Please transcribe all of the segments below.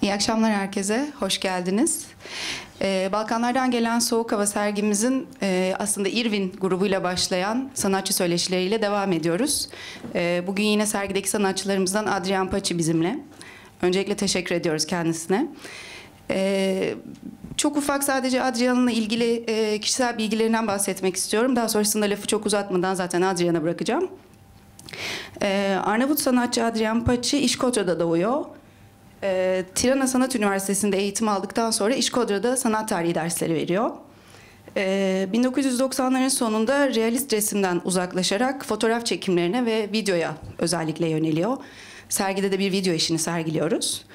İyi akşamlar herkese, hoş geldiniz. Balkanlardan Gelen Soğuk Hava sergimizin aslında İrvin grubuyla başlayan sanatçı söyleşileriyle devam ediyoruz. Bugün yine sergideki sanatçılarımızdan Adrian Paci bizimle. Öncelikle teşekkür ediyoruz kendisine. Çok ufak sadece Adrian'la ilgili kişisel bilgilerinden bahsetmek istiyorum. Daha sonrasında lafı çok uzatmadan zaten Adrian'a bırakacağım. Arnavut sanatçı Adrian Paci İşkodra'da doğuyor. Tirana Sanat Üniversitesi'nde eğitim aldıktan sonra İşkodra'da sanat tarihi dersleri veriyor. 1990'ların sonunda realist resimden uzaklaşarak fotoğraf çekimlerine ve videoya özellikle yöneliyor. Sergide de bir video işini sergiliyoruz.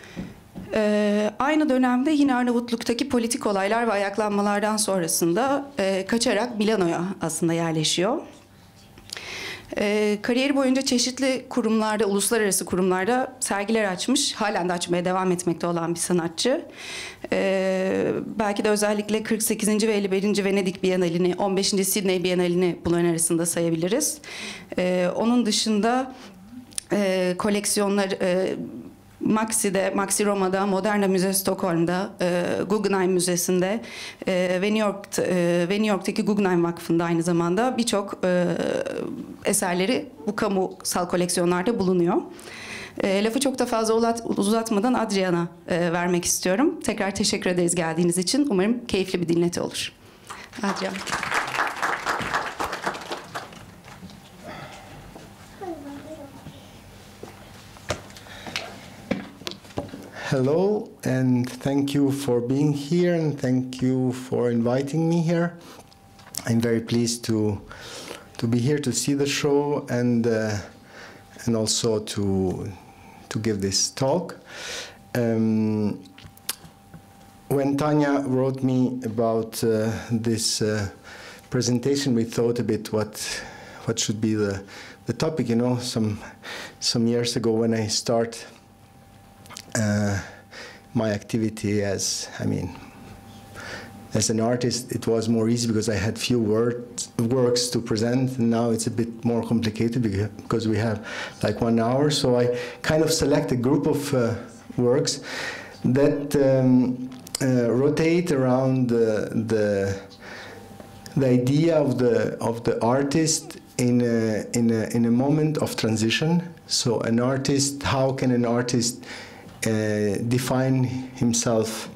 Aynı dönemde yine Arnavutluk'taki politik olaylar ve ayaklanmalardan sonrasında kaçarak Milano'ya aslında yerleşiyor. Kariyeri boyunca çeşitli kurumlarda, uluslararası kurumlarda sergiler açmış, halen de açmaya devam etmekte olan bir sanatçı. Belki de özellikle 48. ve 51. Venedik Bienalini, 15. Sydney Bienalini bunların arasında sayabiliriz. Onun dışında koleksiyonlar Maxi'de, Maxi Roma'da, Moderna Müzesi Stockholm'da, Guggenheim Müzesi'nde ve New York'taki Guggenheim Vakfı'nda aynı zamanda birçok eserleri bu kamusal koleksiyonlarda bulunuyor. Lafı çok da fazla uzatmadan Adrian'a vermek istiyorum. Tekrar teşekkür ederiz geldiğiniz için. Umarım keyifli bir dinleti olur. Adrian. Hello, and thank you for being here, and thank you for inviting me here. I'm very pleased to be here to see the show and also to give this talk. When Tanya wrote me about this presentation, we thought a bit what should be the topic. You know, some years ago when I start my activity as an artist, it was more easy because I had few works to present, and now it's a bit more complicated because we have like 1 hour. So I kind of select a group of works that rotate around the idea of the artist in a moment of transition. So an artist, how can an artist define himself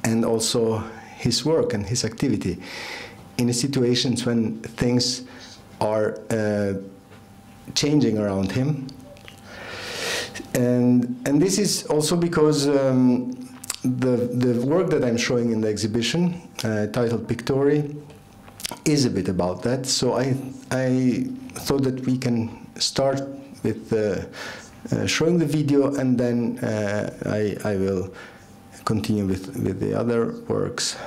and also his work and his activity in situations when things are changing around him. And this is also because the work that I'm showing in the exhibition, titled Piktori, is a bit about that. So I thought that we can start with showing the video, and then I will continue with the other works.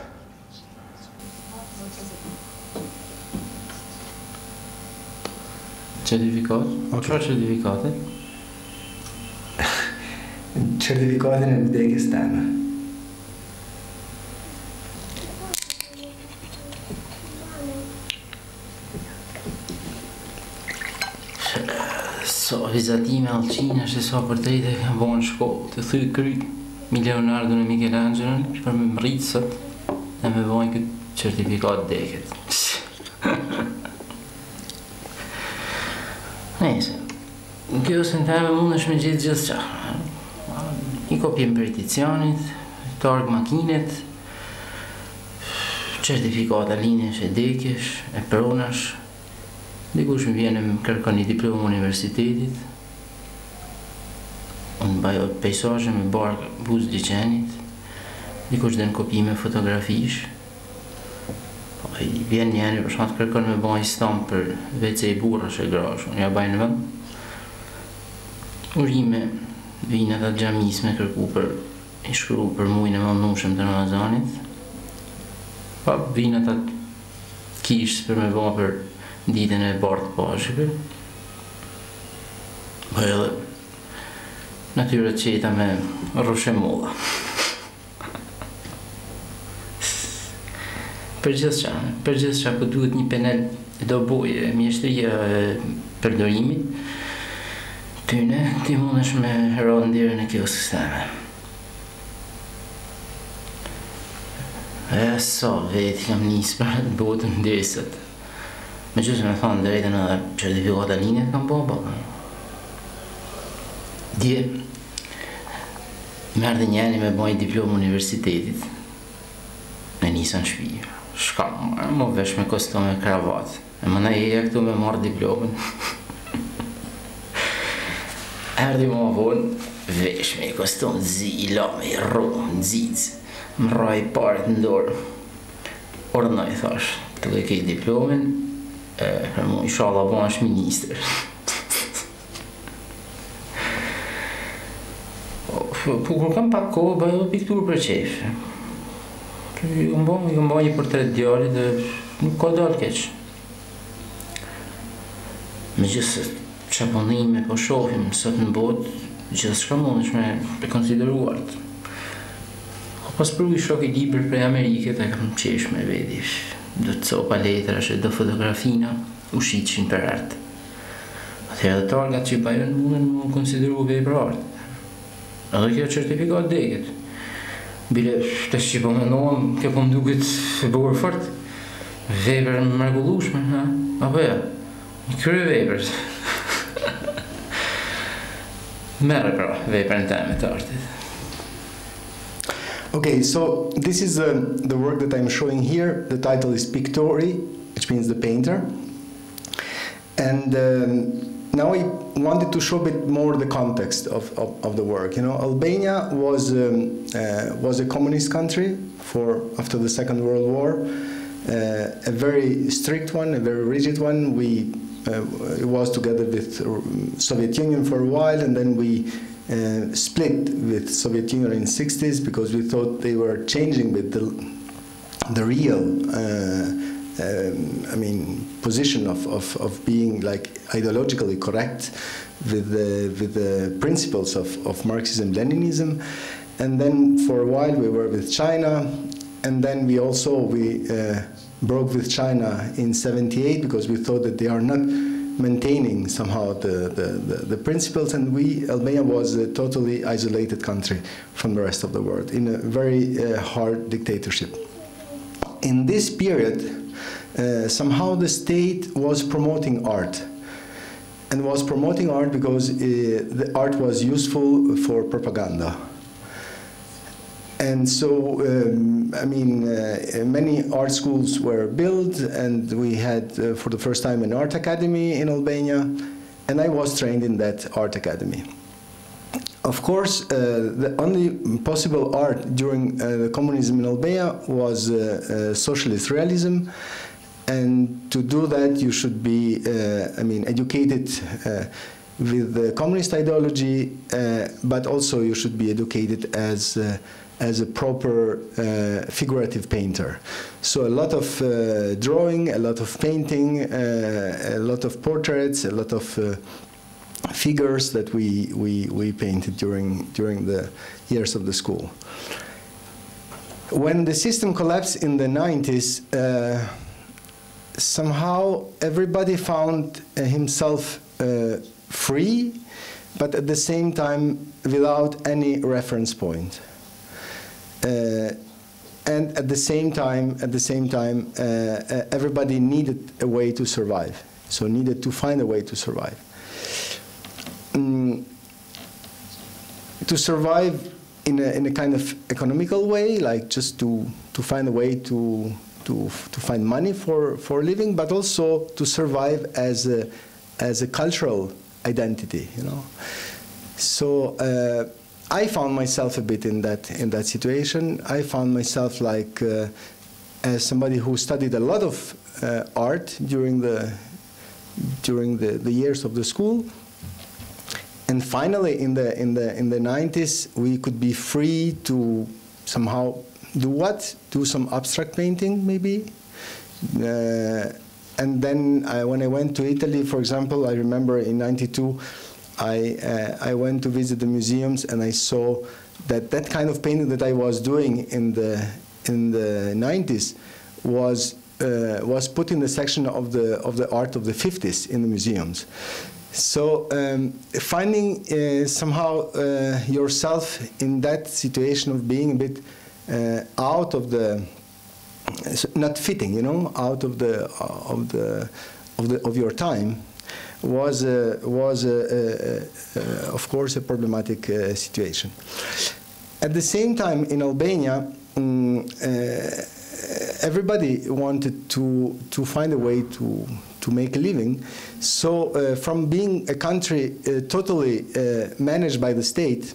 Certifikat? Çfarë certifikate? Certifikatin e vdekjes teme. Sa vizatime alqine është sa për drejtë e kam bënë në shkollë, të thy kryt Leonardo e Michelangelon për me më rritë sot e me bëjnë këtë certifikat deket. Nese, kjo se në teme mund është me gjithë qa. I kopje më peticionit, targë makinet, certifikata linjesh e dekjesh, e pronash. Dikush më vjen më kërkon një diplomë universitetit. Unë bajo pejsazhe me barkë buzë liçenit. Dikush den kopime fotografish. I vjen njëri për shkak kërkon me bëj stamp për WC burrash e grash. Unë ja baj në vend. Urime vinë ata xhamis me kërku për i shkru për muajin e mamnushëm të Ramazanit. Pa vinë ata kish për me bëj për ditën e bartë pashëve. Po edhe natyrët qeta me rroshemolla. Për gjithë qa ku duhet një penel do boje, mjeshtria e përdorimit, tyne ti mundesh me heron dherën e kjo sisteme. Sa vet kam nis për botën ndesët. Me që me thonë drejtën edhe certifikata linje kam po baka. Dje, me ardhe njeni me bojnë diplomë universitetit. Me nisën shpi. Shkam, më vesh me kostum e kravat. E më na eja këtu me marrë diplomën. Erdi më vonë, vesh me kostum zila, me rromë, nxitës. Më raj parët në dorë. Ordnoj, thash, të dhe kej diplomen, mu inshallah bo është minister. Po kur kam pak kohë, bëjë dhe pikturë për qef. I kam bo një portret djarit dhe nuk ka dalë keq. Me gjithë që punime po shohim sot në botë, gjithë shka mund është me konsideruart. Pas përru i shok i libër prej Ameriket, e kam qesh me vedi. Do të copa letra, do fotografina, u shqitëshin për artë. Atëherë dhe targat që i bajën mundën më konsideru vej për artë. Edhe kjo certifikat deket. Bile, të që po me nohëm, kjo po më duket bërë fort. Vejper më mërgullushme, ha? Apo ja, një kërë vejper. Merë pra, vejper në teme të artit. Okay, so this is the work that I'm showing here. The title is Piktori, which means the painter. And now I wanted to show a bit more the context of the work. You know, Albania was a communist country after the Second World War, a very strict one, a very rigid one. It was together with Soviet Union for a while, and then we split with Soviet Union in the 60s because we thought they were changing with the real position of being like ideologically correct with the principles of Marxism-Leninism. And then for a while we were with China, and then we broke with China in '78 because we thought that they are not maintaining somehow the principles, and Albania was a totally isolated country from the rest of the world in a very hard dictatorship. In this period, somehow the state was promoting art, and was promoting art because the art was useful for propaganda. And so, many art schools were built, and we had, for the first time, an art academy in Albania, and I was trained in that art academy. Of course, the only possible art during the communism in Albania was socialist realism, and to do that you should be, educated with the communist ideology, but also you should be educated as a proper figurative painter. So a lot of drawing, a lot of painting, a lot of portraits, a lot of figures that we painted during the years of the school. When the system collapsed in the 90s, somehow everybody found himself free, but at the same time without any reference point. And at the same time, everybody needed a way to survive. So needed to find a way to survive. To survive in a kind of economical way, like just to find a way to find money for living, but also to survive as a cultural identity, you know. So I found myself a bit in that situation. I found myself like as somebody who studied a lot of art during the years of the school. And finally, in the 90s, we could be free to somehow do what? Do some abstract painting, maybe. And then when I went to Italy, for example, I remember in '92, I went to visit the museums, and I saw that kind of painting that I was doing in the 90s was put in the section of the art of the 50s in the museums. So finding somehow yourself in that situation of being a bit out of the not fitting, you know, out of your time, was of course a problematic situation. At the same time, in Albania, everybody wanted to find a way to make a living. So from being a country totally managed by the state,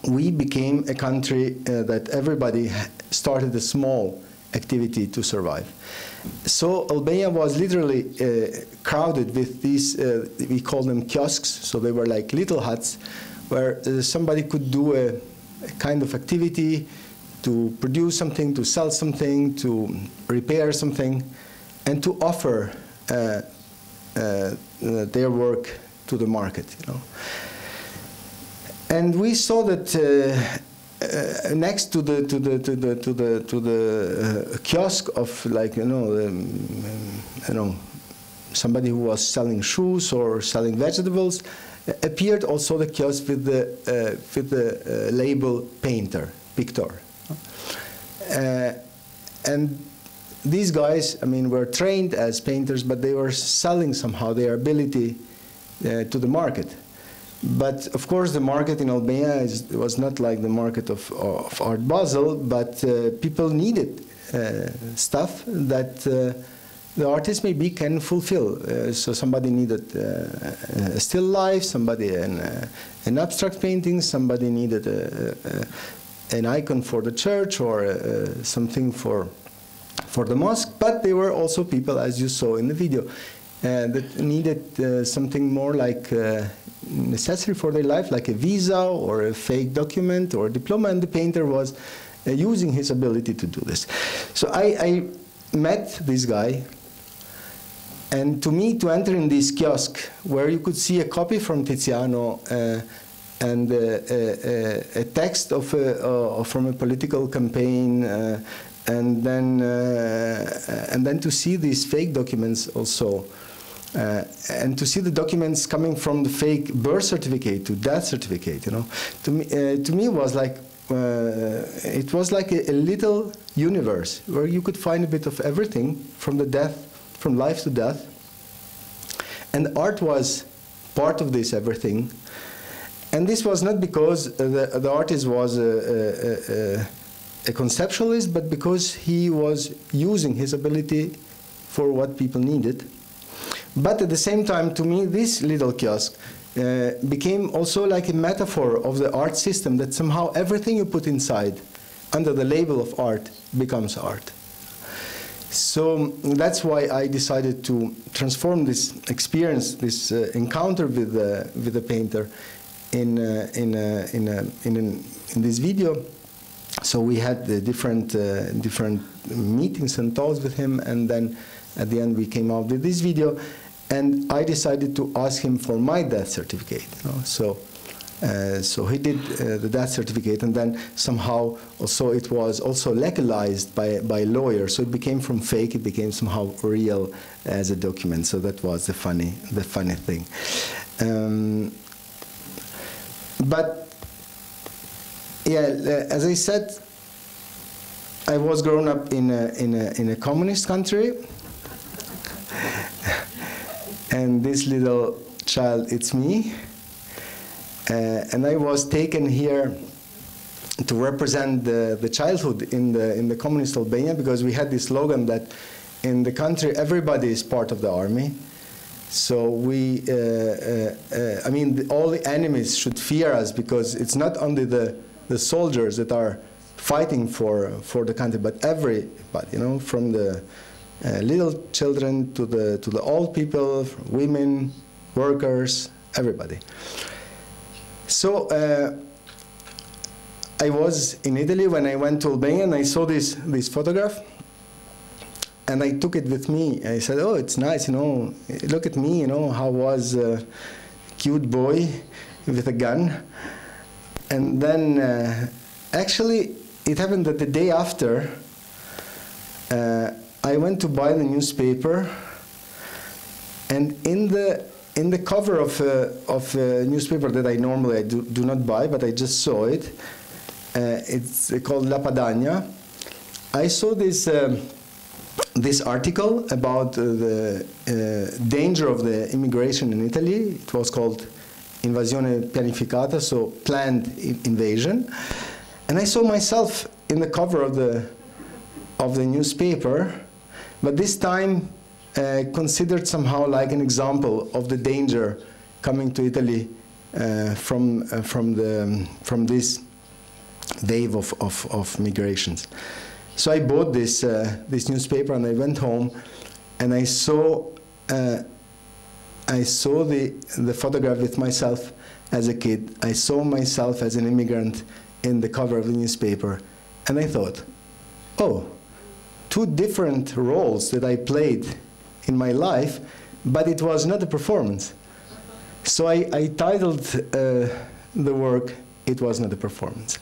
we became a country that everybody started a small activity to survive. So Albania was literally crowded with these, we call them kiosks, so they were like little huts where somebody could do a kind of activity to produce something, to sell something, to repair something, and to offer their work to the market, you know. And we saw that next to the kiosk of, like, you know, somebody who was selling shoes or selling vegetables, appeared also the kiosk with the label painter, Piktori. And these guys, I mean, were trained as painters, but they were selling somehow their ability to the market. But of course, the market in Albania was not like the market of Art Basel, but people needed stuff that the artist maybe can fulfill. So somebody needed a still life, somebody an abstract painting, somebody needed an icon for the church or something for the mosque. But there were also people, as you saw in the video, that needed something more like necessary for their life, like a visa or a fake document or a diploma, and the painter was using his ability to do this. So I met this guy, and to me, to enter in this kiosk where you could see a copy from Tiziano and a text of from a political campaign, and then to see these fake documents also. And to see the documents coming from the fake birth certificate to death certificate, you know, to me it was like a little universe where you could find a bit of everything from life to death, and art was part of this everything. And this was not because the artist was a conceptualist, but because he was using his ability for what people needed. But at the same time, to me, this little kiosk became also like a metaphor of the art system, that somehow everything you put inside under the label of art becomes art. So that's why I decided to transform this experience, this encounter with the painter in this video. So we had the different meetings and talks with him, and then at the end we came out with this video. And I decided to ask him for my death certificate. You know? So he did the death certificate, and then somehow also it was also legalized by lawyers. So it became from fake, it became somehow real as a document. So that was the funny thing. But yeah, as I said, I was grown up in a communist country. And this little child, it's me. And I was taken here to represent the childhood in the communist Albania, because we had this slogan that in the country everybody is part of the army. So we, I mean, all the enemies should fear us, because it's not only the soldiers that are fighting for the country, but everybody, you know, from the little children to the old people, women, workers, everybody. So I was in Italy when I went to Albania, and I saw this photograph, and I took it with me. I said, "Oh, it's nice, you know. Look at me, you know, how was a cute boy with a gun." And then actually, it happened that the day after, I went to buy the newspaper, and in the cover of a newspaper that I normally do not buy, but I just saw it. It's called La Padania, I saw this this article about the danger of the immigration in Italy. It was called Invasione pianificata, so planned invasion. And I saw myself in the cover of the newspaper, but this time considered somehow like an example of the danger coming to Italy from this wave of migrations. So I bought this newspaper and I went home, and I saw the photograph with myself as a kid. I saw myself as an immigrant in the cover of the newspaper, and I thought, oh, two different roles that I played in my life, but it was not a performance. So I titled the work, It Was Not a Performance.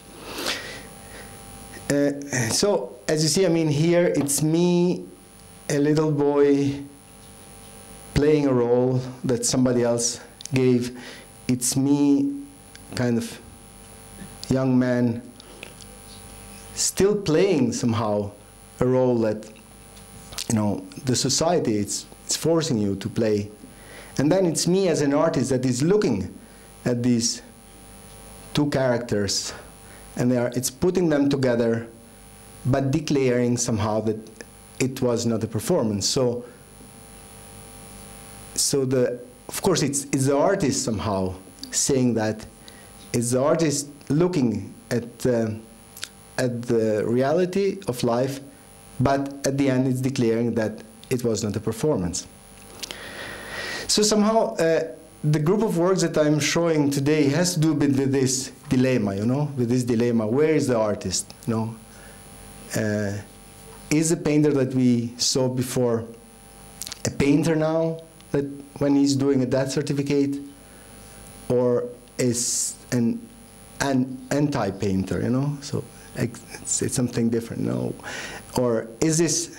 So, as you see, I mean, here it's me, a little boy, playing a role that somebody else gave. It's me, kind of young man, still playing somehow a role that, you know, the society it's forcing you to play. And then it's me as an artist that is looking at these two characters, and it's putting them together, but declaring somehow that it was not a performance. So of course it's the artist somehow saying that. It's the artist looking at the reality of life, but at the end it's declaring that it was not a performance. So somehow the group of works that I'm showing today has to do with this dilemma, you know, with this dilemma. Where is the artist? You know, is the painter that we saw before a painter now, that when he's doing a death certificate, or is an anti-painter, you know? So it's something different, no? Or is this,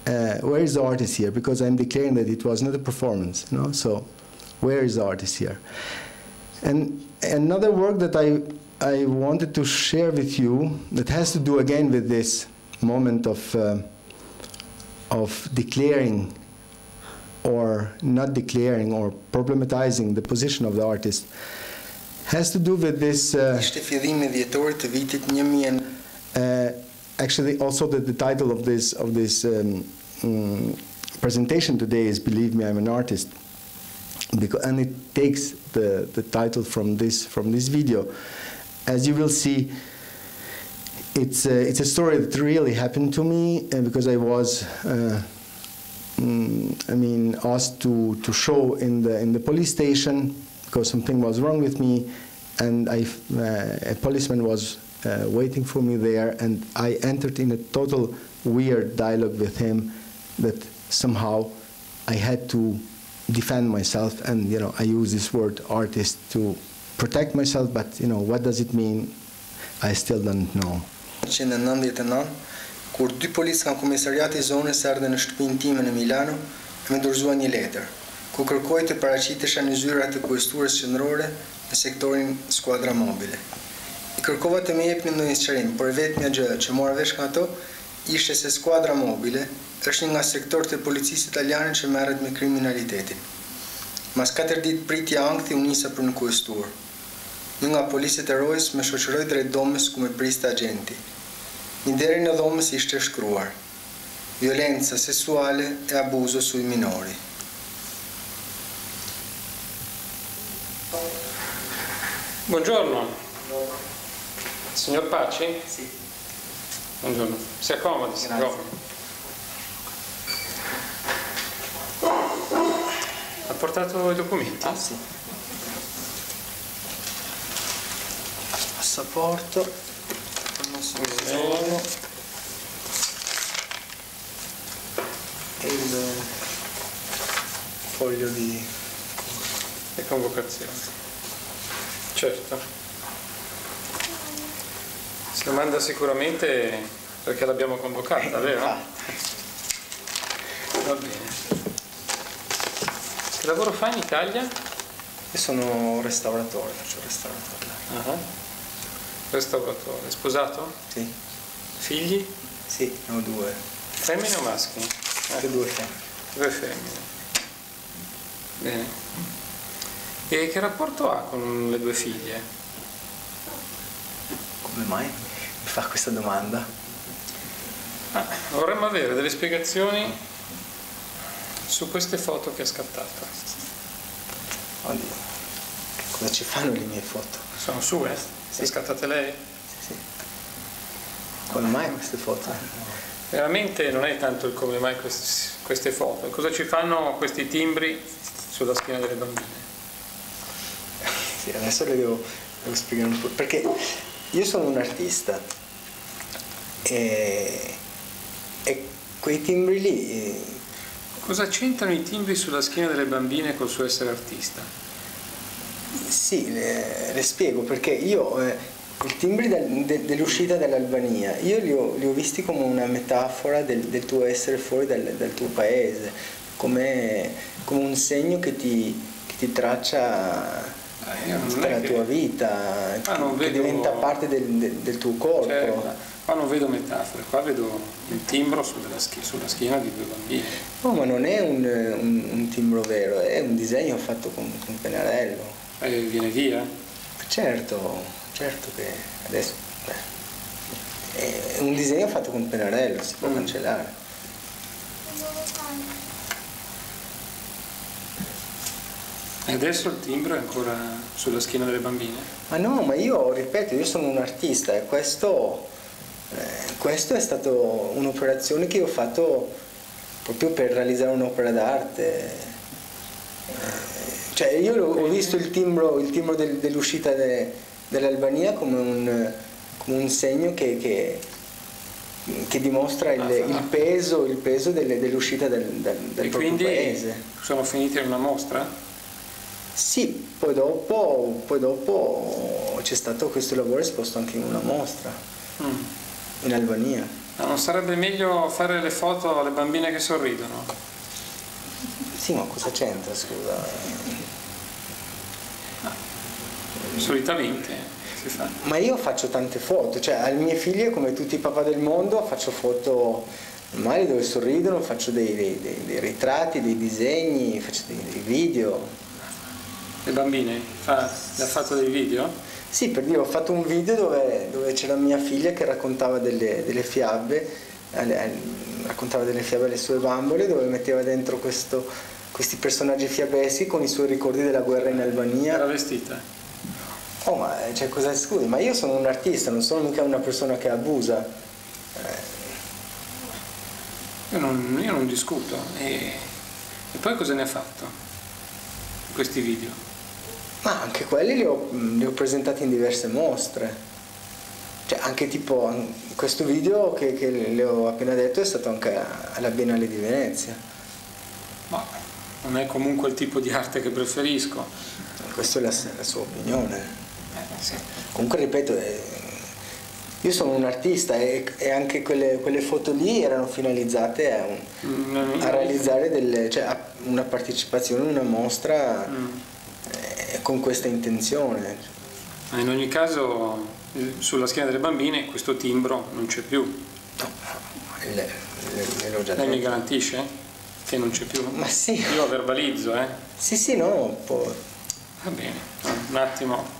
where is the artist here? Because I'm declaring that it was not a performance, you know? So where is the artist here? And another work that I wanted to share with you that has to do again with this moment of declaring or not declaring or problematizing the position of the artist has to do with this. Actually, also the title of this presentation today is "Believe Me, I'm an Artist," and it takes the title from this video. As you will see, it's a story that really happened to me, because I was. Asked to show in the police station because something was wrong with me, and a policeman was waiting for me there, and I entered in a total weird dialogue with him that somehow I had to defend myself, and you know I use this word artist to protect myself, but you know what does it mean? I still don't know. Kur dy policë nga komisariati I zonës erdhën në shtëpinë time në Milano me dorëzuan një letër, ku kërkoi të paraqitesha në zyrat të kuesturës qendrore në sektorin skuadra mobile. I kërkova të më jepni ndonjë sqarim, por vetmja gjë që mora vesh nga ato ishte se skuadra mobile është një nga sektorët e policisë italiane që merret me kriminalitetin. Mas 4 ditë pritje ankthi u nisa për në kuestur. Një nga policët e rojës më shoqëroi drejt dhomës ku më priste agenti. Një deri në dhomës ishte shkruar: violenza sessuale e abuso sui minori. Buongiorno. Signor Paci? Sì. Buongiorno. Si accomodi, si accomodi. Ha portato I documenti? Ah, sì. Passaporto. E il foglio di convocazione. Certo. Si domanda sicuramente perché l'abbiamo convocata, vero? Va bene. Che lavoro fai in Italia? Io sono restauratore, faccio restauratore. Restauratore. Sposato? Sì. Figli? Sì, ne ho due. Femmine o maschi? Due femmine. Due femmine. Bene. E che rapporto ha con le due figlie? Come mai mi fa questa domanda? Vorremmo avere delle spiegazioni su queste foto che ha scattato. Oddio, cosa ci fanno le mie foto? Sono sue? Sì. Le scattate lei? Sì. Come mai queste foto? Veramente non è tanto il come mai queste foto, cosa ci fanno questi timbri sulla schiena delle bambine? Sì, adesso le devo spiegare un po', perché io sono un artista e quei timbri lì... Cosa c'entrano i timbri sulla schiena delle bambine col suo essere artista? Sì, le spiego, perché io i timbri dell'uscita dall'Albania, io li ho visti come una metafora del tuo essere fuori dal tuo paese, come un segno che ti traccia tutta la tua vita, che diventa parte del tuo corpo. Certo. Qua non vedo metafore, qua vedo il timbro sulla schiena di due bambini. No, ma non è un timbro vero, è un disegno fatto con pennarello. E viene via? Certo che adesso è un disegno fatto con pennarello, si può cancellare. E adesso il timbro è ancora sulla schiena delle bambine? Ma no, ma io ripeto, io sono un artista e questo è stato un'operazione che ho fatto proprio per realizzare un'opera d'arte. Cioè io ho visto il timbro dell'uscita dell'Albania come un segno che dimostra il peso dell'uscita del proprio paese. E quindi sono finiti in una mostra? Sì, poi dopo c'è stato questo lavoro esposto anche in una mostra in Albania. Ma non sarebbe meglio fare le foto alle bambine che sorridono? Sì, ma cosa c'entra, scusa? Solitamente si fa. Ma io faccio tante foto, cioè alle mie figlie, come tutti i papà del mondo, faccio foto normali dove sorridono, faccio dei ritratti, dei disegni, faccio dei video. Le bambine? Le ha fatto dei video? Sì, per dire, ho fatto un video dove c'era mia figlia che raccontava delle fiabe, raccontava delle fiabe alle sue bambole, dove metteva dentro questi personaggi fiabeschi con i suoi ricordi della guerra in Albania. Era vestita? Oh, ma cioè, cosa scusi? Ma io sono un artista, non sono mica una persona che abusa. Io non discuto. E poi cosa ne ha fatto? Questi video? Ma anche quelli li ho presentati in diverse mostre. Cioè, anche tipo questo video che le ho appena detto è stato anche alla Biennale di Venezia. Ma non è comunque il tipo di arte che preferisco. Questa è la sua opinione. Sì. Comunque ripeto, io sono un artista e anche quelle foto lì erano finalizzate a realizzare cioè una partecipazione in una mostra con questa intenzione. Ma in ogni caso sulla schiena delle bambine questo timbro non c'è più. No, l'ho già detto. Lei mi garantisce che non c'è più? Ma sì. Io verbalizzo, Sì, no, un po'. Va bene, un attimo.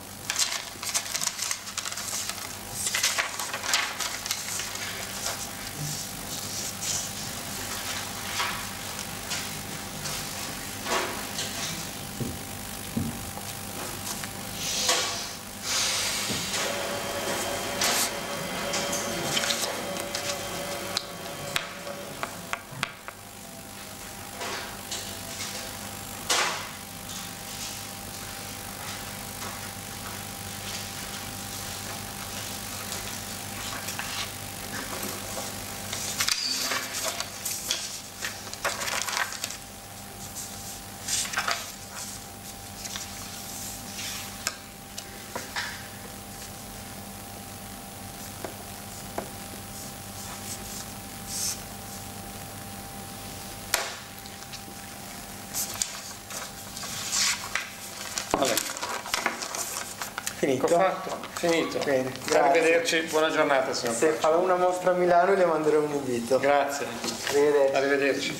Finito? Ecco fatto, finito. Bene, grazie. Arrivederci, buona giornata signor Se Paci. farò una mostra a Milano le manderò un invito. Grazie. Arrivederci. Arrivederci.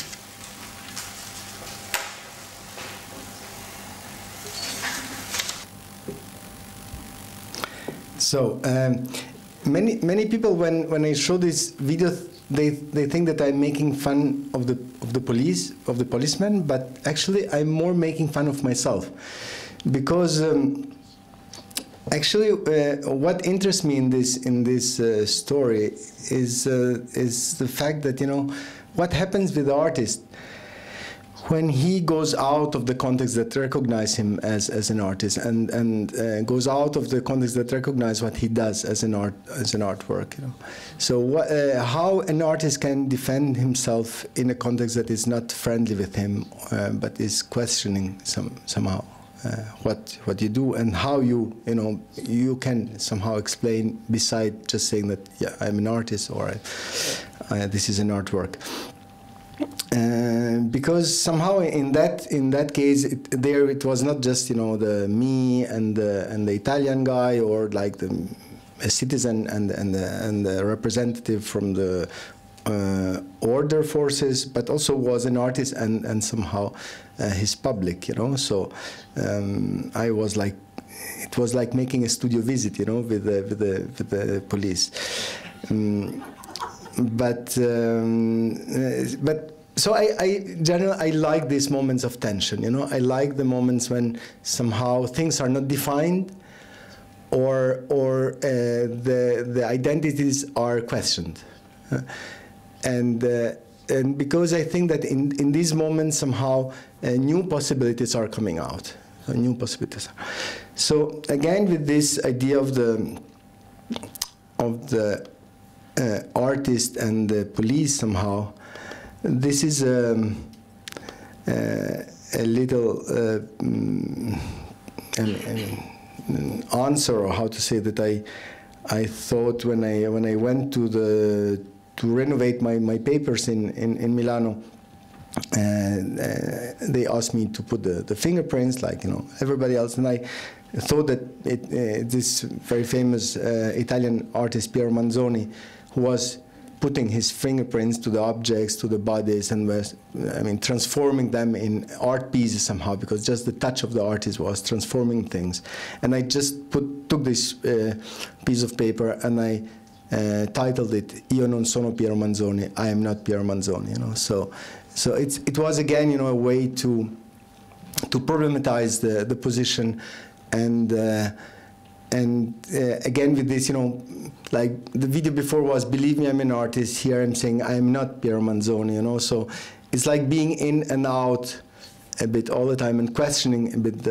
So many people when I show this video, they think that I'm making fun of the policeman, but actually I'm more making fun of myself, because actually what interests me in this story is the fact that, you know, what happens with the artist when he goes out of the context that recognize him as an artist, and goes out of the context that recognize what he does as an artwork. You know, so how an artist can defend himself in a context that is not friendly with him, but is questioning somehow what you do, and how you can somehow explain beside just saying that, yeah, I'm an artist, or this is an artwork. Because somehow in that case it was not just, you know, the me and the Italian guy, or like a citizen and the representative from the order forces, but also was an artist and somehow his public, you know. So I was like, it was like making a studio visit, you know, with the police. So I generally I like these moments of tension, you know. I like the moments when somehow things are not defined, or the identities are questioned, and because I think that in these moments somehow new possibilities are coming out, new possibilities. So again, with this idea of the artist and the police, somehow this is a little an answer, or how to say that I thought when I went to renovate my papers in Milano, and they asked me to put the fingerprints like, you know, everybody else, and I thought that this very famous Italian artist Piero Manzoni, who was putting his fingerprints to the objects, to the bodies, and was, I mean, transforming them in art pieces somehow, because just the touch of the artist was transforming things. And I just took this piece of paper and I titled it "Io non sono Piero Manzoni," I am not Piero Manzoni. You know, so it was again, you know, a way to problematize the position, and again with this, you know, like the video before was "Believe me, I'm an artist." Here I'm saying I am not Piero Manzoni. You know, so it's like being in and out a bit all the time and questioning a bit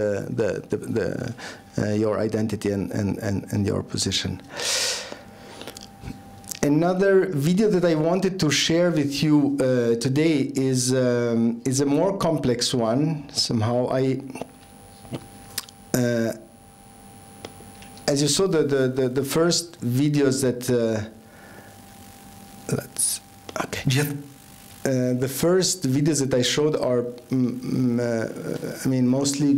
your identity and your position. Another video that I wanted to share with you today is a more complex one. Somehow as you saw, the first videos that the first videos that I showed are I mean, mostly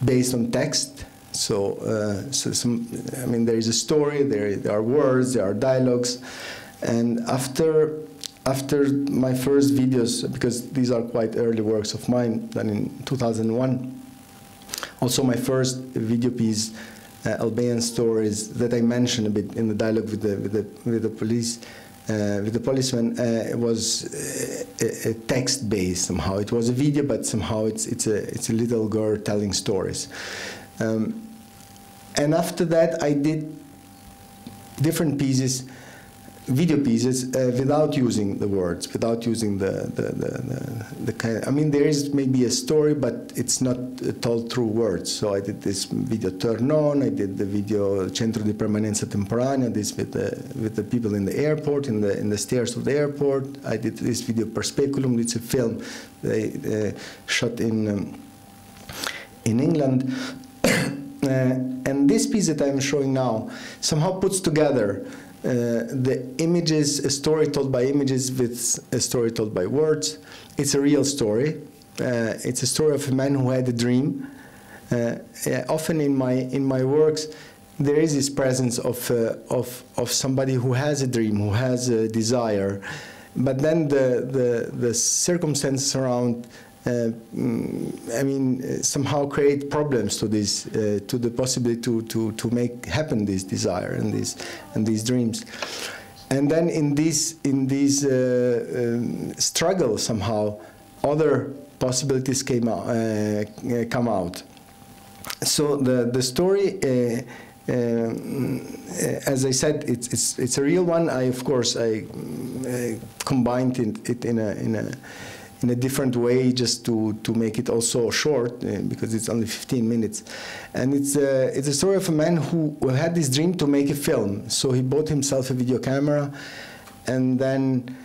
based on text. So I mean, there is a story, there are words, there are dialogues, and after my first videos, because these are quite early works of mine, done in 2001. Also, my first video piece, Albanian Stories, that I mentioned a bit in the dialogue with the police, with the policeman, it was a text based somehow. It was a video, but somehow it's a little girl telling stories. And after that, I did different pieces, video pieces, without using the words, without using the kind of, I mean, there is maybe a story, but it's not told through words. So I did this video Turn On, I did the video Centro di Permanenza Temporanea, this with the people in the airport, in the stairs of the airport. I did this video Per Speculum, it's a film they shot in England. And this piece that I'm showing now somehow puts together the images, a story told by images with a story told by words. It's a real story. It's a story of a man who had a dream, Often in my works, there is this presence of somebody who has a dream, who has a desire, but then the circumstances around, somehow create problems to this, to the possibility to make happen this desire and these dreams. And then in this struggle, somehow other possibilities come out. So the story, as I said, it's a real one. Of course I combined it in a different way, just to make it also short, because it's only 15 minutes. And it's a story of a man who had this dream to make a film. So he bought himself a video camera, and then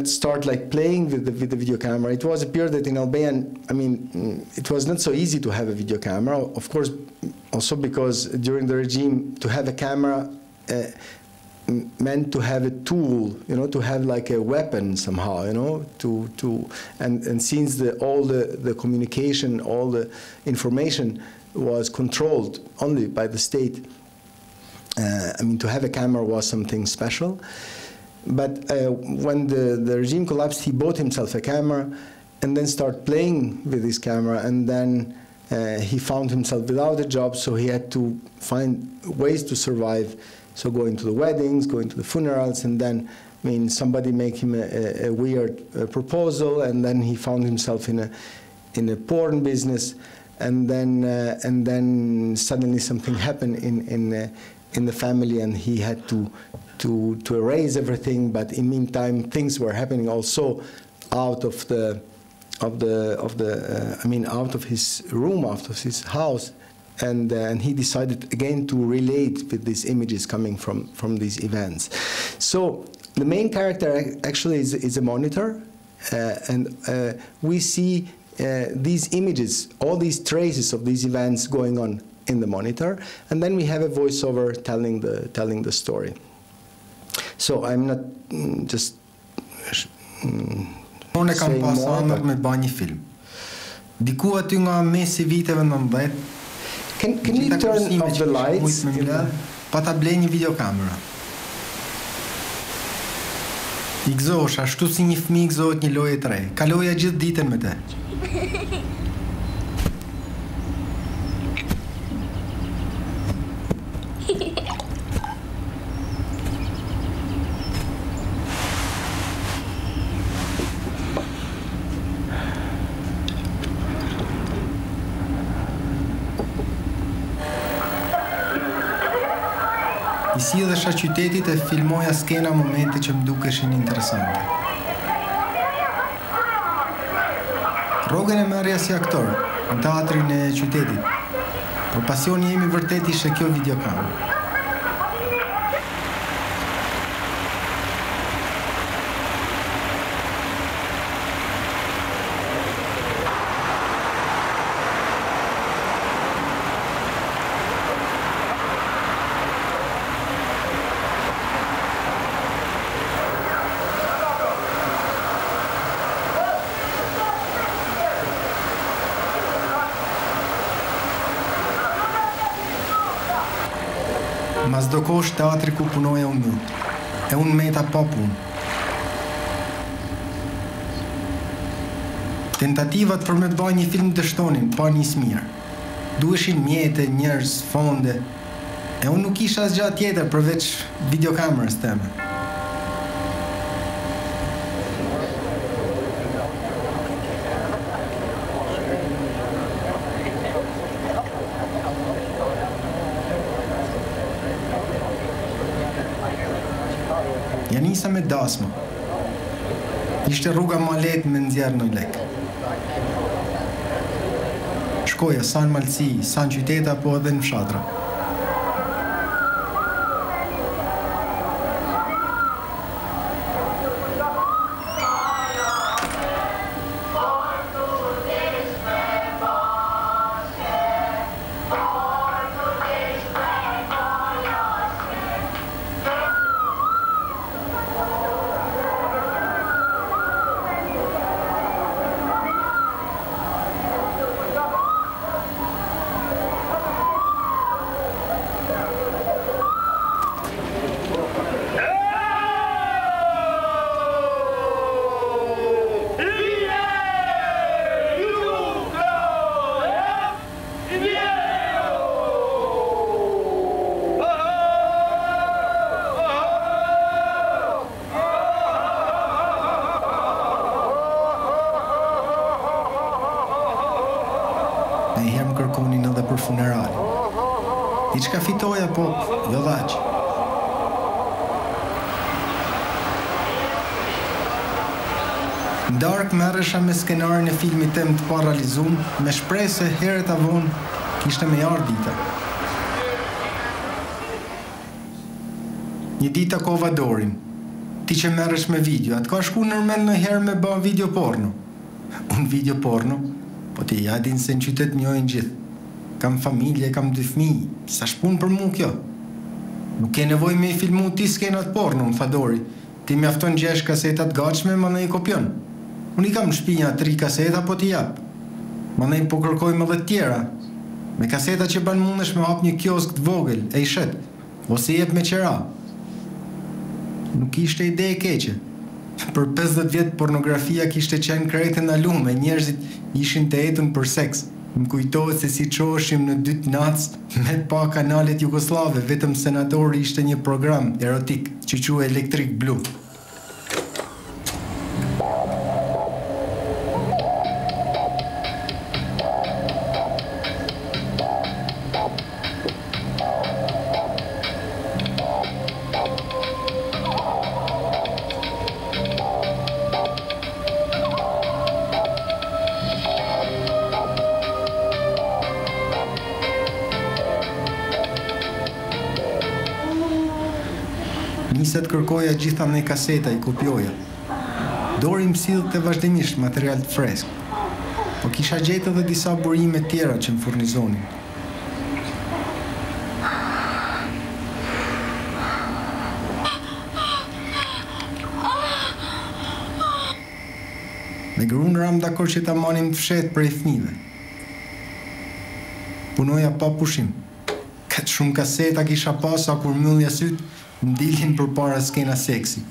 start like playing with the video camera. It was a period that in Albania, it was not so easy to have a video camera. Of course, also because during the regime, to have a camera meant to have a tool, to have like a weapon somehow, and since all the communication, all the information was controlled only by the state, to have a camera was something special. But when the regime collapsed, he bought himself a camera and then started playing with his camera, and then he found himself without a job, so he had to find ways to survive. So going to the weddings, going to the funerals, and then somebody make him a weird proposal, and then he found himself in a porn business, and then suddenly something happened in the family, and he had to erase everything. But in meantime, things were happening also out of out of his room, out of his house. And he decided again to relate with these images coming from these events. So the main character actually is a monitor, and we see these images, all these traces of these events going on in the monitor, and then we have a voiceover telling the story. So I'm not just Unë kam pas ëndër me bë një film. Diku aty nga mesi viteve 90. Can you turn off the lights? Pa ta blej një videokamera. I gëzosh ashtu si një fëmijë gëzohet një lojë e re. Kaloja gjithë ditën me te. Si dhe shaq qytetit e filmoja skena momente që më dukeshin interesante. Rrogën e marrja si aktor në teatrin e qytetit, por pasioni jemi vërtet ishte kjo videokamera. Mas do kosh teatri ku punoja unë, e unë meta pa punë. Tentativat për me të bëj një film të shtonin, pa nis mirë. Duheshin mjete, njerëz, fonde, e unë nuk isha asgjë tjetër përveç videokamerës teme. Ja nisa me dasma. Ishte rruga ma lehtë me nxjerr në lek. Shkoja sa në Malësi, sa në qyteta, po edhe në fshatra. Diçka fitoja, po jo dhaq. Dark merresha me skenarin e filmit tem të paralizum, me shpresë se herët avon kishte me ardhur dita. Një ditë takova Dorin. Ti që merresh me video, atë ka shku nërmend në herë me ba video porno. Unë video porno? Po ti ja din se në qytet njohin gjithë. Kam familje, kam 2 fëmijë, sa shpun për mu kjo? Nuk ke nevojë me i filmu ti skenat porno, më tha Dori. Ti mjafton gjesh kasetat gatshme, më i kopjon. Unë i kam në shtëpi 3 kaseta, po ti jap. Më po kërkojmë edhe tjera. Me kaseta që ban mundesh me hap një kiosk të vogël, e i shet, ose jep me qera. Nuk ishte ide e keqe. Për 50 vjet pornografia kishte qenë krejt e ndalume, njerëzit ishin të etun për seks. Më kujtohet se si qoheshim në 2 natës me pa kanalet jugoslave, vetëm Senatori ishte një program erotik që quhej Electric Blue. Niset kërkoja gjitha me kaseta i kopjoja. Dori më sillte vazhdimisht material të fresk, po kisha gjetë edhe disa burime tjera që më furnizonin. Me grunë ram dakord që ta manim të fshetë për e fëmijëve. Punoja pa pushim. Këtë shumë kaseta kisha pasa kur mbyllja syt, më dilin për para skena seksi.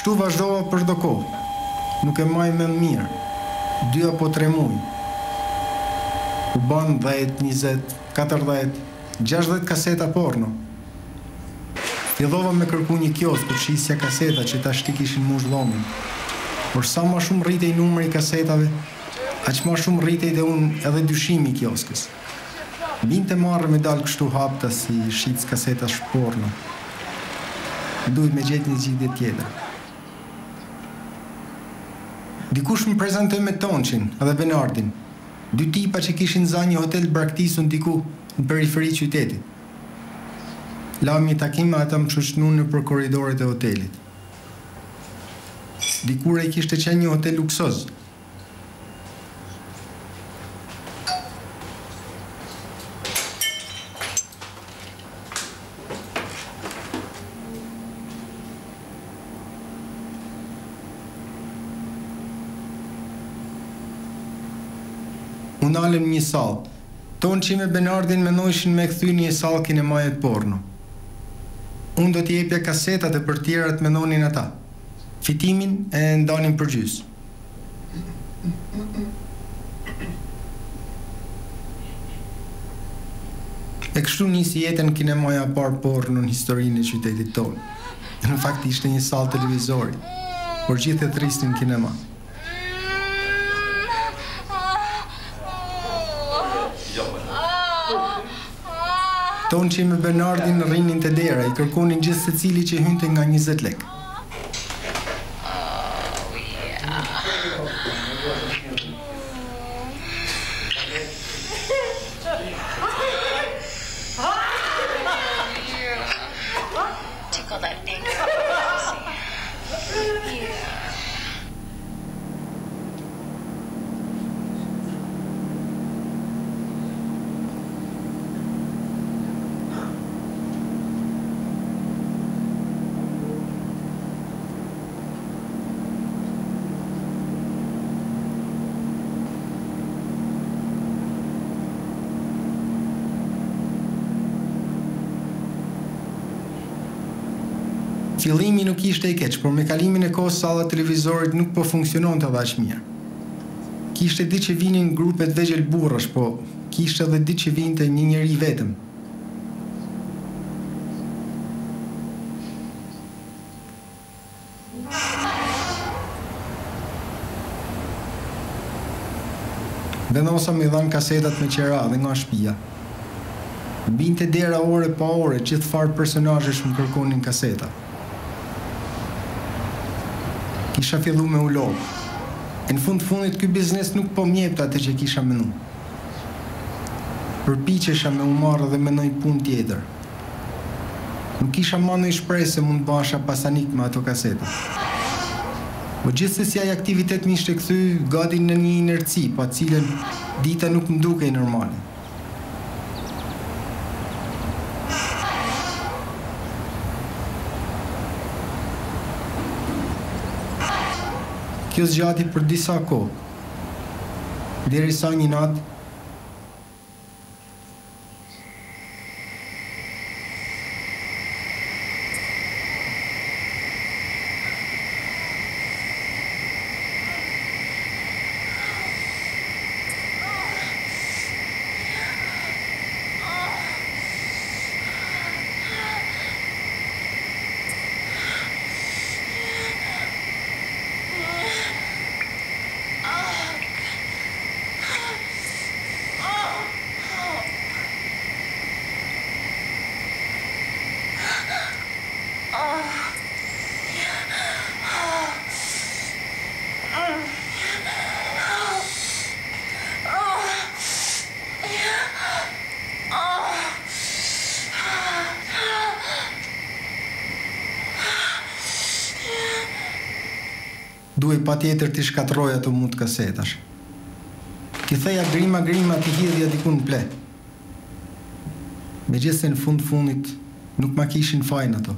Kështu vazhdova për do kohë. Nuk e maj me mirë. 2 apo 3 muaj. U ban 10, 20, 40, 60 kaseta porno. Fillova me kërku një kiosk për shisja kaseta që ta shti kishin mush dhomin. Por sa ma shumë rritej numri kasetave, aq ma shumë rritej dhe unë edhe dyshimi i kioskës. Binte marrë me dalë kështu hapta si shits kaseta porno. Duhet me gjetë një zgjidhje tjetër. Dikush më prezantoi me Tonçin edhe Benardin, 2 tipa që kishin za një hotel braktisur diku në periferi qytetit. Lam një takim me ata më shoqënuan nëpër korridoret e hotelit. Dikure i kishte qenë një hotel luksoz. Unë alëm një salë. Tonçi me Benardin mendojshin me kthy një salë kinemajet porno. Unë do t'i jepja kasetat e për tjerat mendonin ata. Fitimin e ndanin për gjys. E kështu nisi jetën kinemaja par porno në historinë e qytetit tonë. Në fakt ishte një salë televizori, por gjithë e thrisnin kinema. Tonçi me Bernardin rrinin te dera, i kërkonin gjithë secili që hynte nga 20 lekë. Fillimi nuk ishte I keq, por me kalimin e kohës salla televizorit nuk po funksiononte aq mirë. Kishte ditë që vinin grupe të vegjël burrash, po kishte edhe ditë që vinte një njeri vetëm. Vendosa me dhanë kasetat me qera dhe nga shtëpia. Binte dera ore pa ore, gjithë farë personazhesh më kërkonin kaseta. Kisha fillu me ulog. E në fundit ky biznes nuk po mjepte atë që kisha menu. Përpiqesha me u marrë dhe me ndonjë punë tjetër. Nuk kisha më ndonjë shpresë se mund të basha pasanik me ato kaseta. Po gjithsesi ai aktivitet më ishte kthy gati në një inerci, pa cilën dita nuk më dukej normale. Kjo zgjati për disa kohë, derisa një natë duhej patjetër t'i shkatroj ato mut kasetash. Ti theja grima t'i hidhja diku në ple. Megjithse në fundit nuk ma kishin fajin ato.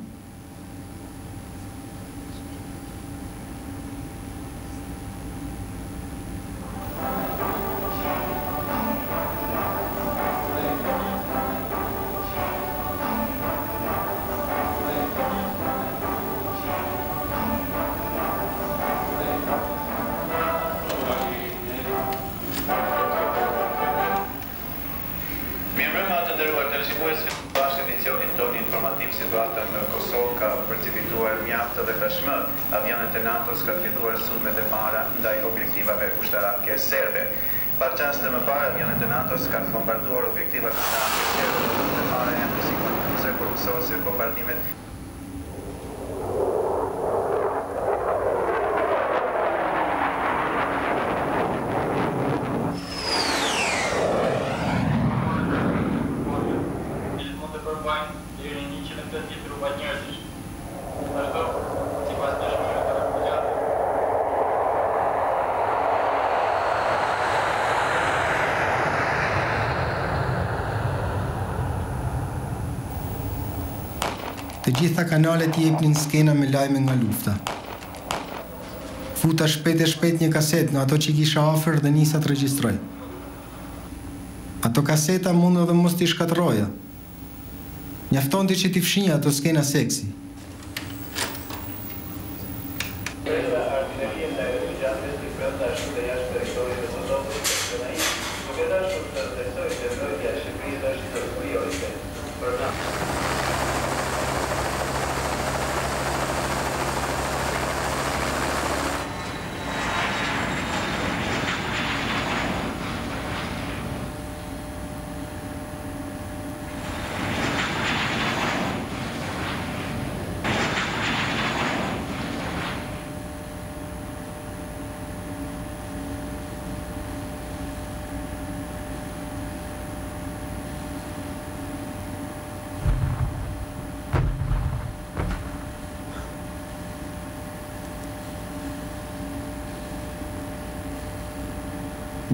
Të gjitha kanalet I jepnin skena me lajme nga lufta. Futa shpejt një kaset nga ato që kisha afër dhe nisa të regjistroj. Ato kaseta mund edhe mos t'i shkatroja. Mjaftonte që t'i fshinja ato skena seksi.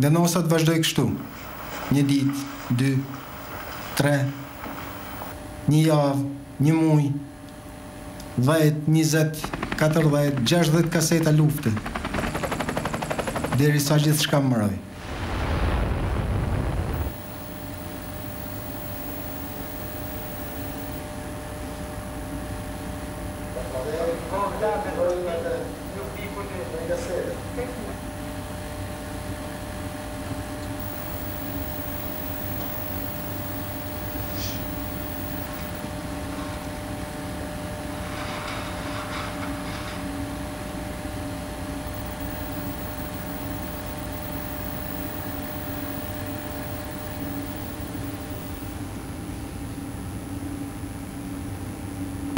Venosa të vazhdoj kështu. Një ditë, 2, 3, një javë, një muj, 10, 20, 40, 60 kaseta lufte. Derisa gjithçka mbaroi.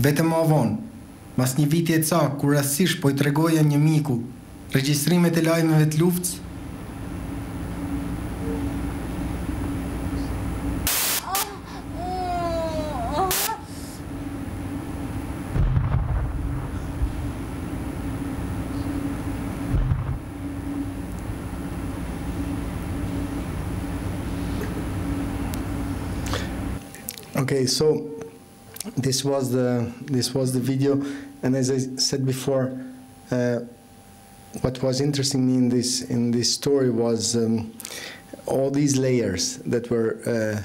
Vetëm më vonë, mas një viti e ca, kur rastësisht po I tregoja një miku regjistrimet e lajmeve të luftës, Okay, so this was the video, and as I said before, what was interesting me in this story was all these layers that were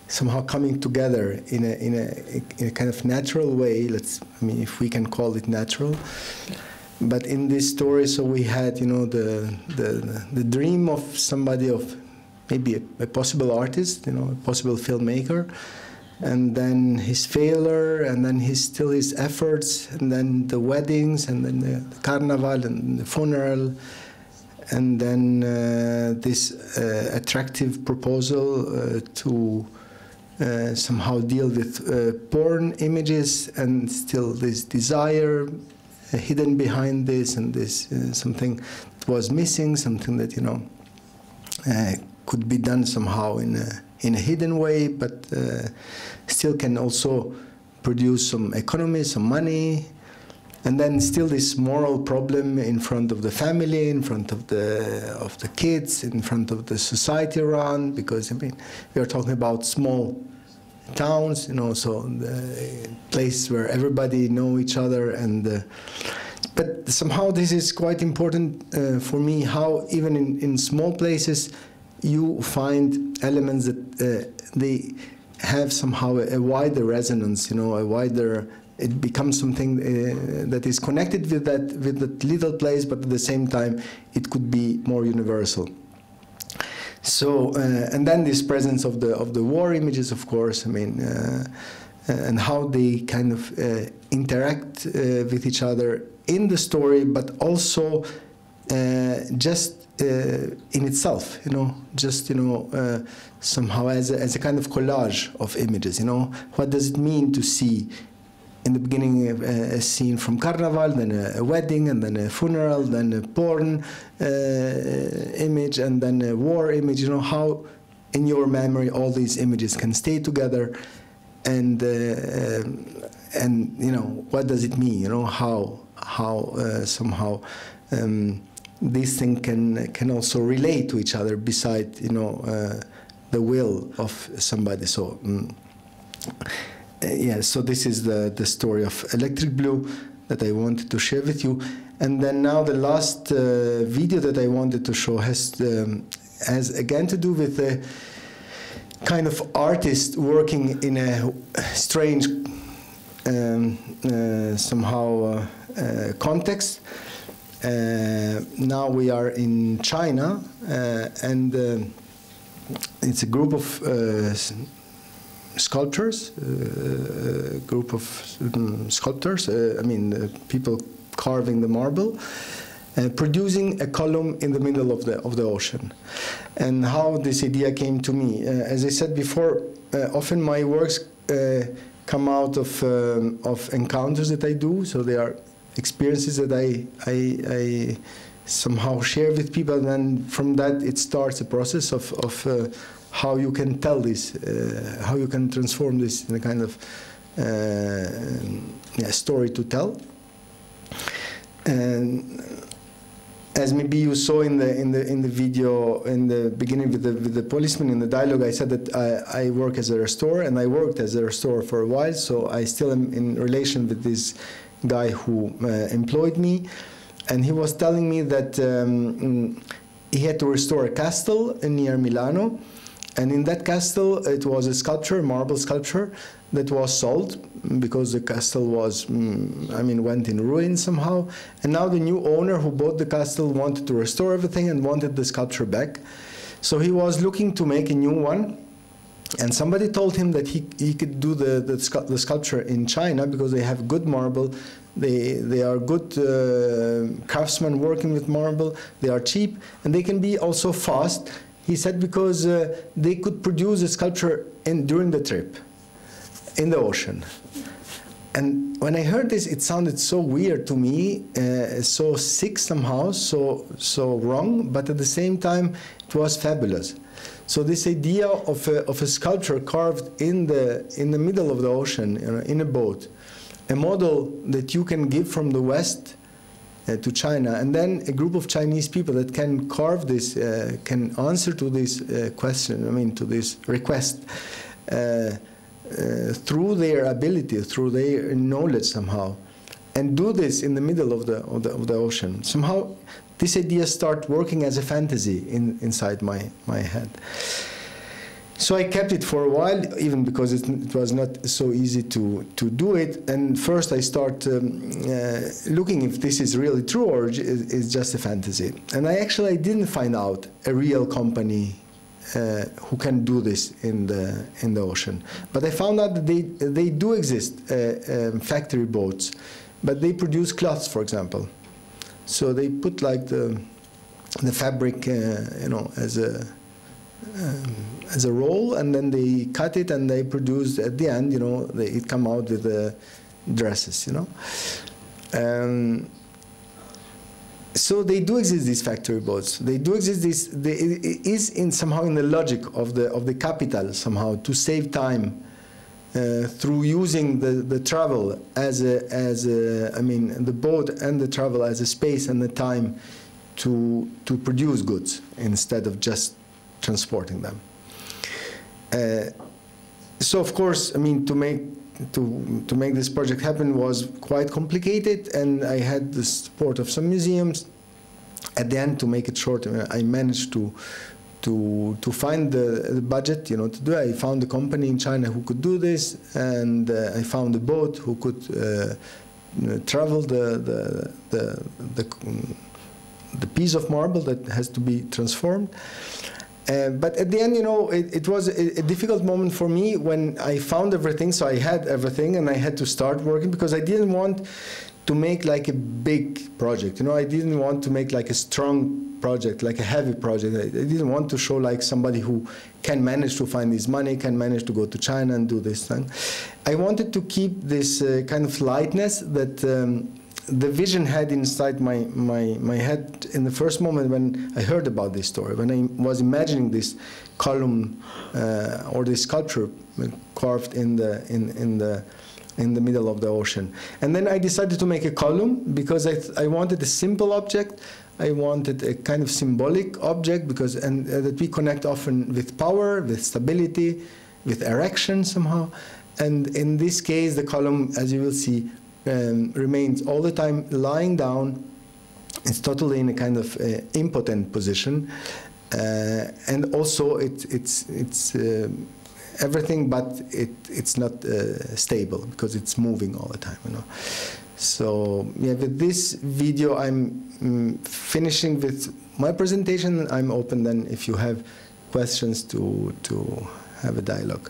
somehow coming together in a kind of natural way. If we can call it natural. But in this story, so we had, the dream of somebody, of maybe a possible artist, a possible filmmaker, and then his failure, and then his efforts, and then the weddings, and then the carnival, and the funeral, and then this attractive proposal to somehow deal with porn images, and still this desire hidden behind this, and this something that was missing, something that could be done somehow in a hidden way, but still can also produce some economy, some money, and then still this moral problem in front of the family, in front of the kids, in front of the society around, because we are talking about small towns, so the place where everybody know each other, and but somehow this is quite important for me, how even in small places you find elements that they have somehow a wider resonance, a wider, it becomes something that is connected with that little place, but at the same time it could be more universal. So and then this presence of the war images, of course, and how they kind of interact with each other in the story, but also just in itself, just somehow as a kind of collage of images. What does it mean to see in the beginning a scene from Carnival, then a wedding, and then a funeral, then a porn image, and then a war image? How in your memory all these images can stay together, and what does it mean? How somehow these things can also relate to each other beside the will of somebody. So yeah, so this is the story of Electric Blue that I wanted to share with you. And then now the last video that I wanted to show has again to do with a kind of artist working in a strange somehow context. Now we are in China, and it's a group of sculptors, group of sculptors, people carving the marble, producing a column in the middle of the ocean. And how this idea came to me, as I said before, often my works come out of encounters that I do, so they are experiences that I somehow share with people, and then from that it starts a process of how you can tell this, how you can transform this in a kind of story to tell. And as maybe you saw in the video in the beginning with the policeman in the dialogue, I said that I work as a restorer, and I worked as a restorer for a while, so I still am in relation with this guy who employed me, and he was telling me that he had to restore a castle near Milano, and in that castle it was a sculpture, a marble sculpture, that was sold because the castle was, went in ruin somehow. And now the new owner who bought the castle wanted to restore everything and wanted the sculpture back. So he was looking to make a new one. And somebody told him that he could do the sculpture in China because they have good marble. They are good craftsmen working with marble. They are cheap, and they can be also fast. He said because they could produce a sculpture during the trip in the ocean. And when I heard this, it sounded so weird to me, so sick somehow, so wrong, but at the same time, it was fabulous. So this idea of a sculpture carved in the middle of the ocean, in a boat, a model that you can give from the West to China, and then a group of Chinese people that can carve this, can answer to this question, to this request, through their ability, through their knowledge somehow, and do this in the middle of the ocean. Somehow, this idea started working as a fantasy inside my head. So I kept it for a while, even because it was not so easy to do it. And first I start looking if this is really true or is just a fantasy. And I didn't find out a real company who can do this in the ocean. But I found out that they do exist, factory boats, but they produce cloths, for example. So they put like the fabric, as a roll, and then they cut it and they produce at the end, it come out with the dresses, So they do exist, these factory boats. They do exist. It is somehow in the logic of the capital somehow to save time through using the travel the boat and the travel as a space and the time to produce goods instead of just transporting them. So of course, to make this project happen was quite complicated, and I had the support of some museums. At the end, to make it short, I managed to find the budget, to do it. I found a company in China who could do this, and I found a boat who could travel the piece of marble that has to be transformed. But at the end, it was a difficult moment for me when I found everything. So I had everything, and I had to start working because I didn't want to make like a big project. I didn't want to make like a strong project, like a heavy project. I didn't want to show like somebody who can manage to find this money, can manage to go to China and do this thing. I wanted to keep this kind of lightness that the vision had inside my head in the first moment when I heard about this story, when I was imagining this column or this sculpture carved in the middle of the ocean. And then I decided to make a column because I wanted a simple object. I wanted a kind of symbolic object that we connect often with power, with stability, with erection somehow. And in this case, the column, as you will see, remains all the time lying down. It's totally in a kind of impotent position, and also it's everything, but it's not stable because it's moving all the time. So yeah, with this video, I'm finishing with my presentation. I'm open then if you have questions to have a dialogue.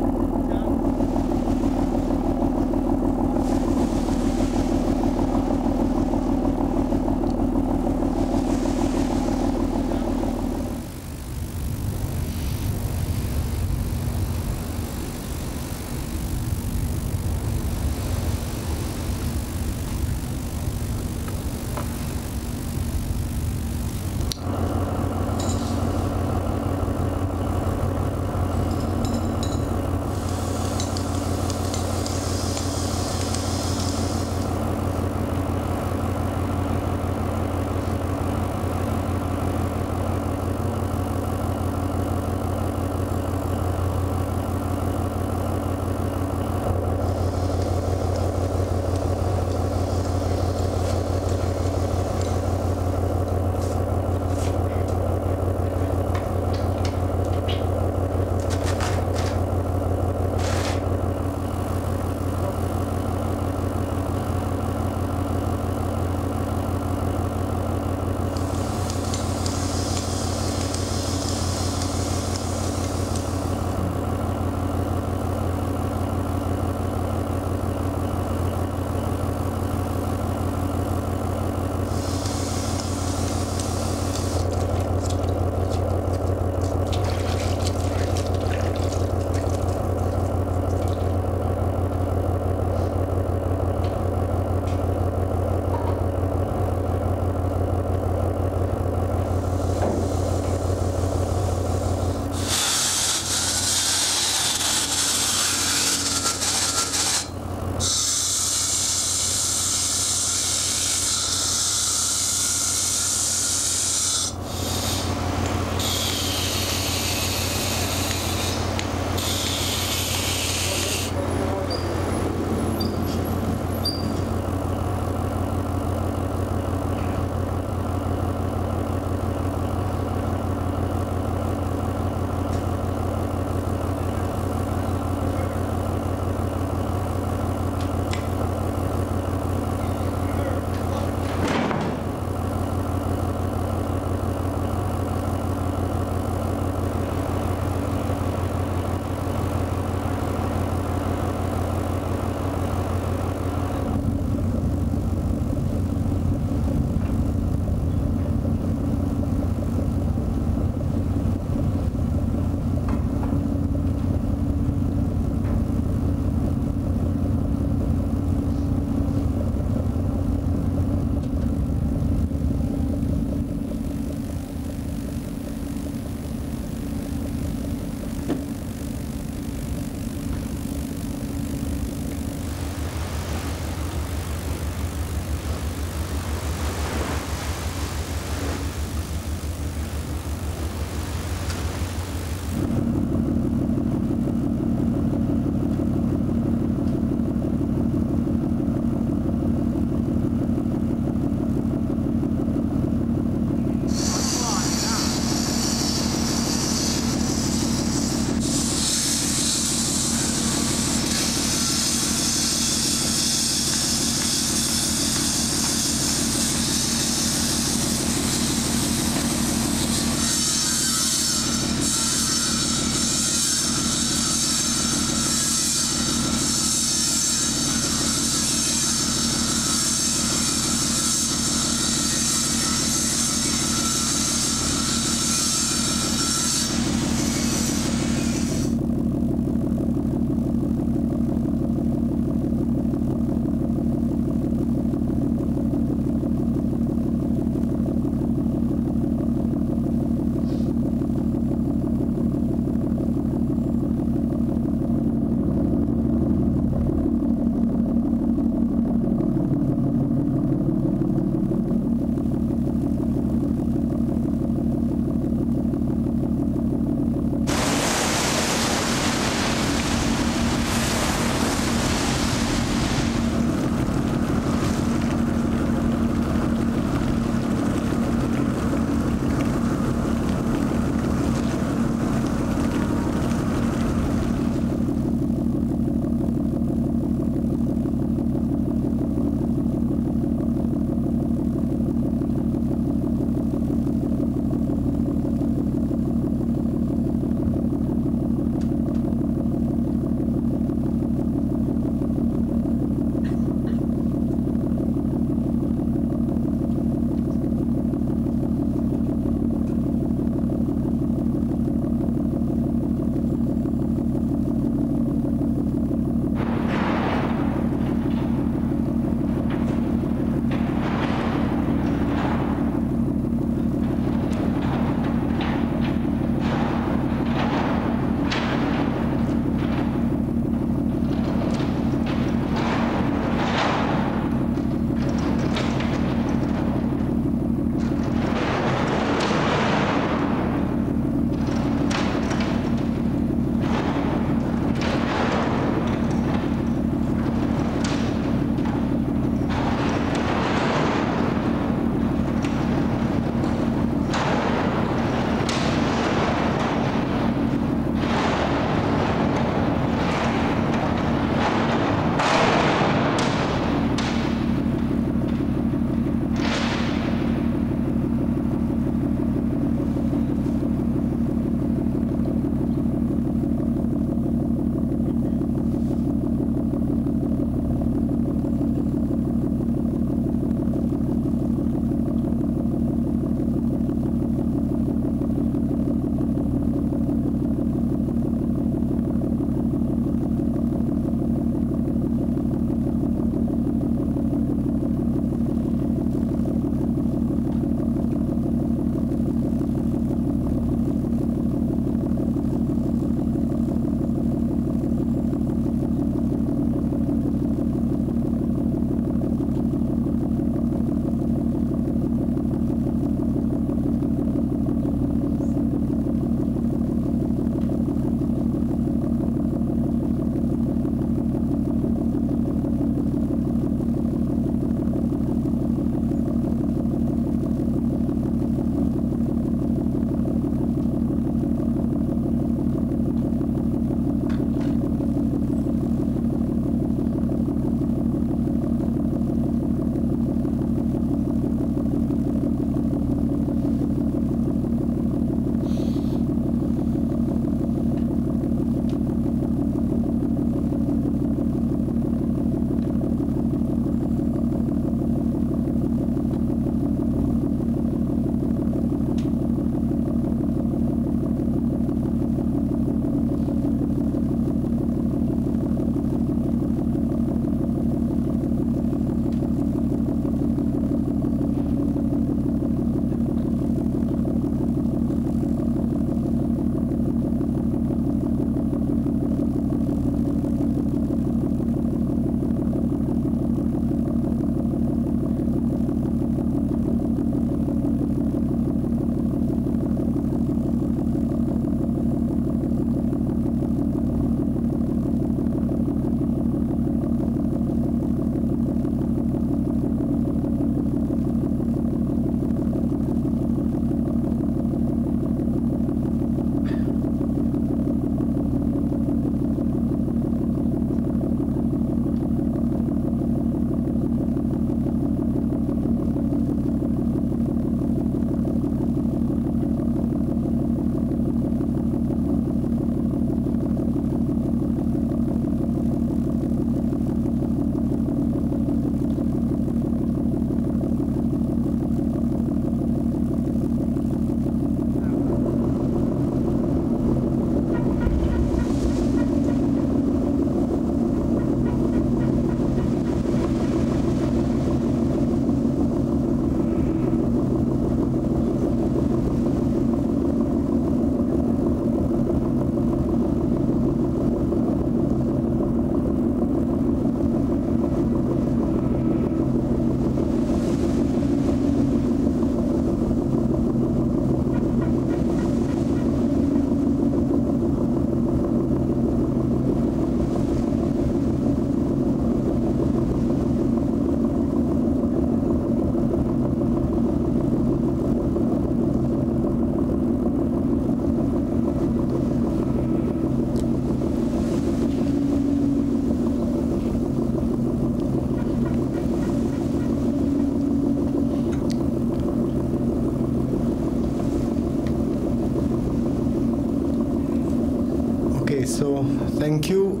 So thank you.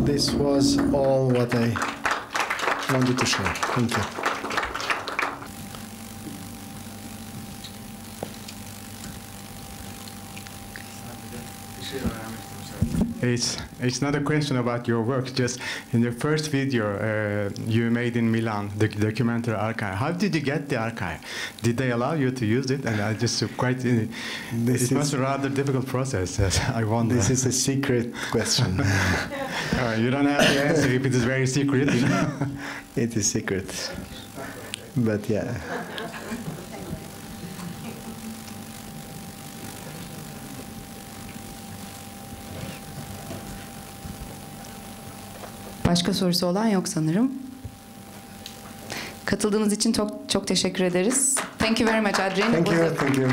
This was all what I wanted to share. Thank you. It's not a question about your work. Just in the first video you made in Milan, the documentary archive. How did you get the archive? Did they allow you to use it? And I just quite. It was a rather difficult process. I wonder. This is a secret question. You don't have to answer if it is very secret. You know? It is secret. But yeah. Başka sorusu olan yok sanırım. Katıldığınız için çok teşekkür ederiz. Thank you very much, Adrian. Thank you.